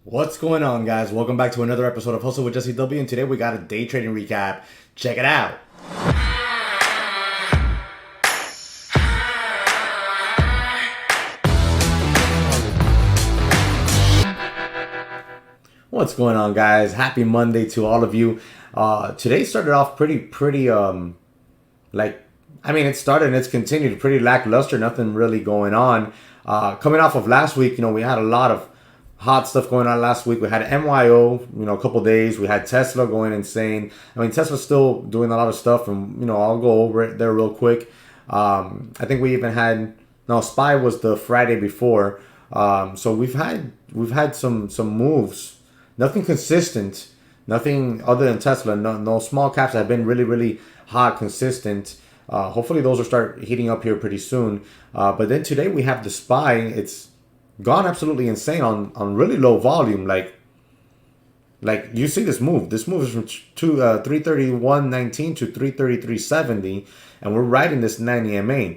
What's going on, guys? Welcome back to another episode of Hustle with JesseW, and today we got a day trading recap. Check it out. What's going on, guys? Happy Monday to all of you. Today started off pretty it started and it's continued pretty lackluster. Nothing really going on. Coming off of last week, we had a lot of hot stuff going on last week. We had MYO, a couple days. We had Tesla going insane. Tesla's still doing a lot of stuff, and I'll go over it there real quick. I think we even had SPY was the Friday before. So we've had some moves. Nothing consistent. Nothing other than Tesla. No small caps that have been really hot, consistent. Hopefully those will start heating up here pretty soon. But then today we have the SPY. It's gone absolutely insane on really low volume. Like you see this move. This move is from 331.19 to 333.70, and we're right in this 90 MA.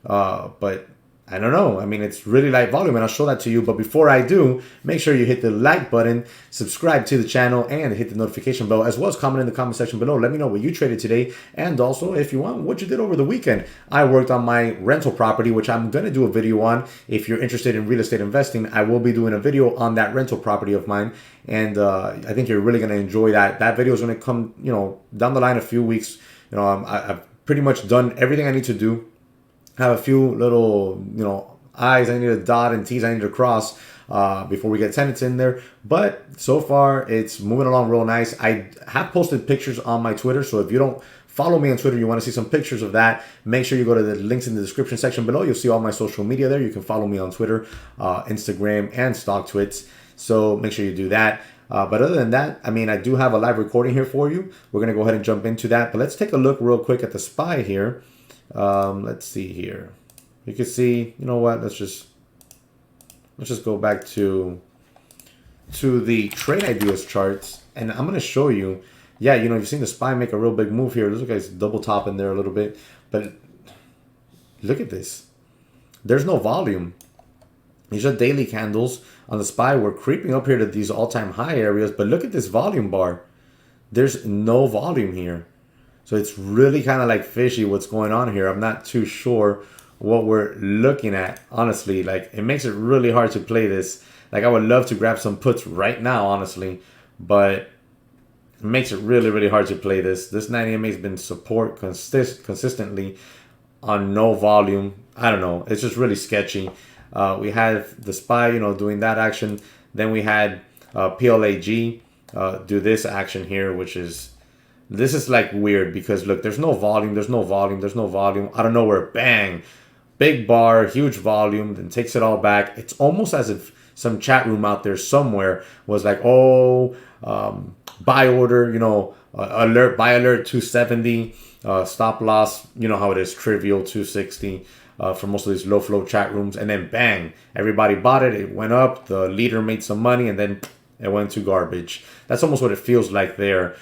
But I don't know. It's really light volume, and I'll show that to you. But before I do, make sure you hit the like button, subscribe to the channel, and hit the notification bell, as well as comment in the comment section below. Let me know what you traded today, and also, if you want, what you did over the weekend. I worked on my rental property, which I'm going to do a video on. If you're interested in real estate investing, I will be doing a video on that rental property of mine, and I think you're really going to enjoy that. That video is going to come, down the line a few weeks. I've pretty much done everything I need to do. Have a few little, I's I need to dot and T's I need to cross before we get tenants in there. But so far, it's moving along real nice. I have posted pictures on my Twitter, so if you don't follow me on Twitter, you want to see some pictures of that, make sure you go to the links in the description section below. You'll see all my social media there. You can follow me on Twitter, Instagram, and StockTwits. So make sure you do that. But other than that, I do have a live recording here for you. We're going to go ahead and jump into that. But let's take a look real quick at the SPY here. Let's see here. You can see, what? Let's just go back to the trade ideas charts, and I'm gonna show you. Yeah, you've seen the SPY make a real big move here. Look, it's double top in there a little bit, but look at this. There's no volume. These are daily candles on the SPY. We're creeping up here to these all-time high areas, but look at this volume bar. There's no volume here. So it's really kind of like fishy what's going on here. I'm not too sure what we're looking at, honestly. Like, it makes it really hard to play this. Like, I would love to grab some puts right now, honestly, but it makes it really hard to play this. This 90 MA has been support consistently on no volume. I don't know. It's just really sketchy. We have the SPY, doing that action. Then we had PLAG do this action here, which is... This is like weird because look, there's no volume, there's no volume. Out of nowhere, bang, big bar, huge volume, then takes it all back. It's almost as if some chat room out there somewhere was like, buy order, alert, buy alert 270, stop loss, how it is, trivial 260 for most of these low flow chat rooms. And then bang, everybody bought it. It went up. The leader made some money, and then it went to garbage. That's almost what it feels like there.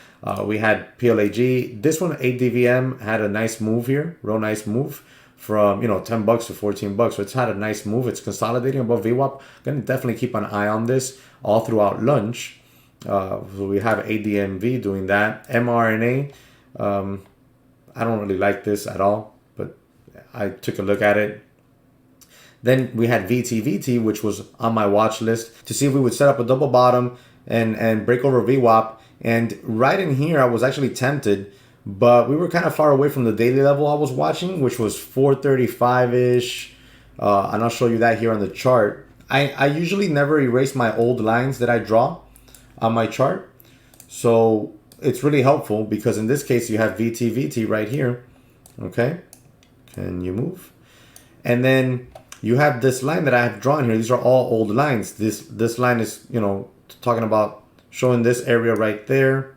We had PLAG. This one, ADVM, had a nice move here. Real nice move from, $10 to $14. So it's had a nice move. It's consolidating above VWAP. Going to definitely keep an eye on this all throughout lunch. So we have ADMV doing that. mRNA. I don't really like this at all, but I took a look at it. Then we had VTVT, which was on my watch list to see if we would set up a double bottom and break over VWAP. And right in here, I was actually tempted, but we were kind of far away from the daily level I was watching, which was 435-ish. And I'll show you that here on the chart. I usually never erase my old lines that I draw on my chart. So it's really helpful because in this case, you have VTVT right here. Okay. Can you move? And then you have this line that I have drawn here. These are all old lines. This line is, talking about showing this area right there,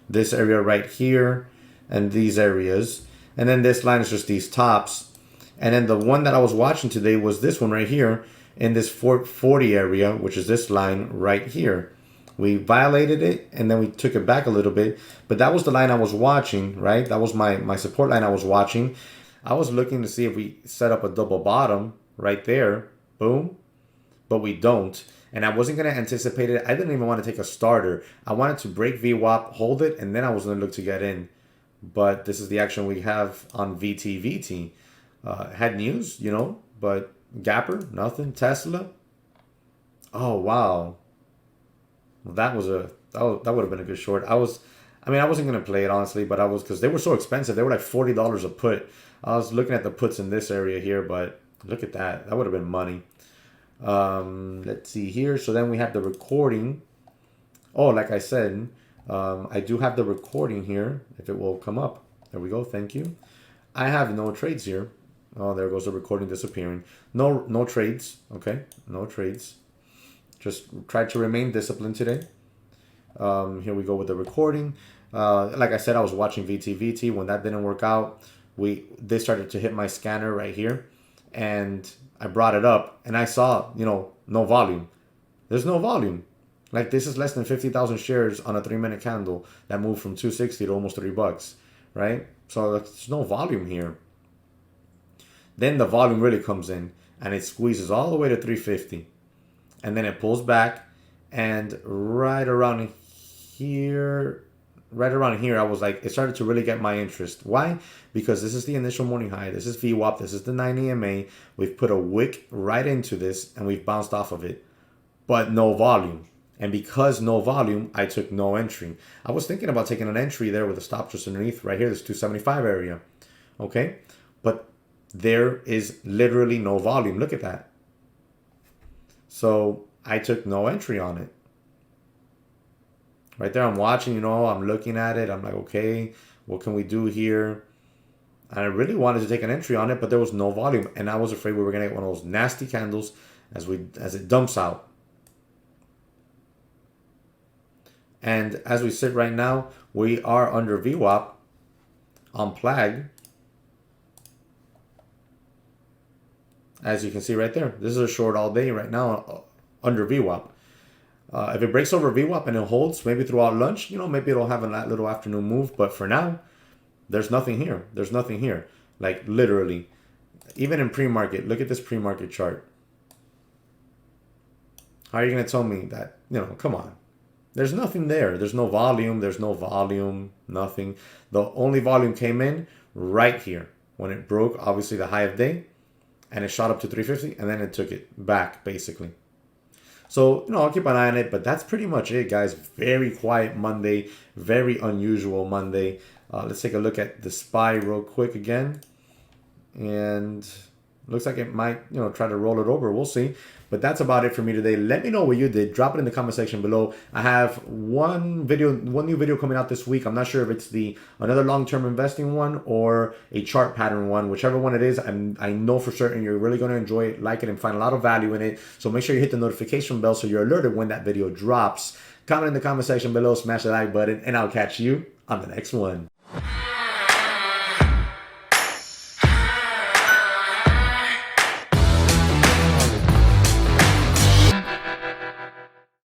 this area right here, and these areas. And then this line is just these tops. And then the one that I was watching today was this one right here in this 440 area, which is this line right here. We violated it, and then we took it back a little bit. But that was the line I was watching, right? That was my support line I was watching. I was looking to see if we set up a double bottom right there. Boom. But we don't. and I wasn't going to anticipate it. I didn't even want to take a starter. I wanted to break VWAP, hold it, and then I was going to look to get in. But this is the action we have on VTVT. Had news, you know, but Gapper, nothing. Tesla. Oh, wow. Well, that would have been a good short. I wasn't going to play it, honestly, but I was, because they were so expensive. They were like $40 a put. I was looking at the puts in this area here, but look at that. That would have been money. Let's see here. So then we have the recording. Oh, like I said, I do have the recording here, if it will come up. There we go. Thank you. I have no trades here. Oh, there goes the recording disappearing. No trades. Okay, no trades. Just try to remain disciplined today. Here we go with the recording. Like I said, I was watching VTVT. When that didn't work out, they started to hit my scanner right here, and I brought it up, and I saw, you know, no volume. There's no volume. Like, this is less than 50,000 shares on a 3-minute candle that moved from 260 to almost $3, right? So there's no volume here. Then the volume really comes in, and it squeezes all the way to 350, and then it pulls back, and right around here, I was like, it started to really get my interest. Why? Because this is the initial morning high. This is VWAP. This is the 9 EMA. We've put a wick right into this, and we've bounced off of it, but no volume. And because no volume, I took no entry. I was thinking about taking an entry there with a stop just underneath right here, this 275 area. Okay? But there is literally no volume. Look at that. So I took no entry on it. Right there, I'm watching, you know, I'm looking at it. I'm like, okay, what can we do here? And I really wanted to take an entry on it, but there was no volume. And I was afraid we were going to get one of those nasty candles as it dumps out. And as we sit right now, we are under VWAP on PLAG. As you can see right there, this is a short all day right now under VWAP. If it breaks over VWAP and it holds, maybe throughout lunch, you know, maybe it'll have a little afternoon move. But for now, there's nothing here. There's nothing here. Like, literally. Even in pre-market, look at this pre-market chart. How are you going to tell me that, you know, come on. There's nothing there. There's no volume. There's no volume. Nothing. The only volume came in right here when it broke, obviously, the high of day. And it shot up to 350. And then it took it back, basically. So, you know, I'll keep an eye on it. But that's pretty much it, guys. Very quiet Monday. Very unusual Monday. Let's take a look at the SPY real quick again. And looks like it might, you know, try to roll it over. We'll see. But that's about it for me today. Let me know what you did. Drop it in the comment section below. I have one new video coming out this week. I'm not sure if it's another long-term investing one or a chart pattern one. Whichever one it is, I know for certain you're really going to enjoy it, like it, and find a lot of value in it. So make sure you hit the notification bell so you're alerted when that video drops. Comment in the comment section below, smash the like button, and I'll catch you on the next one.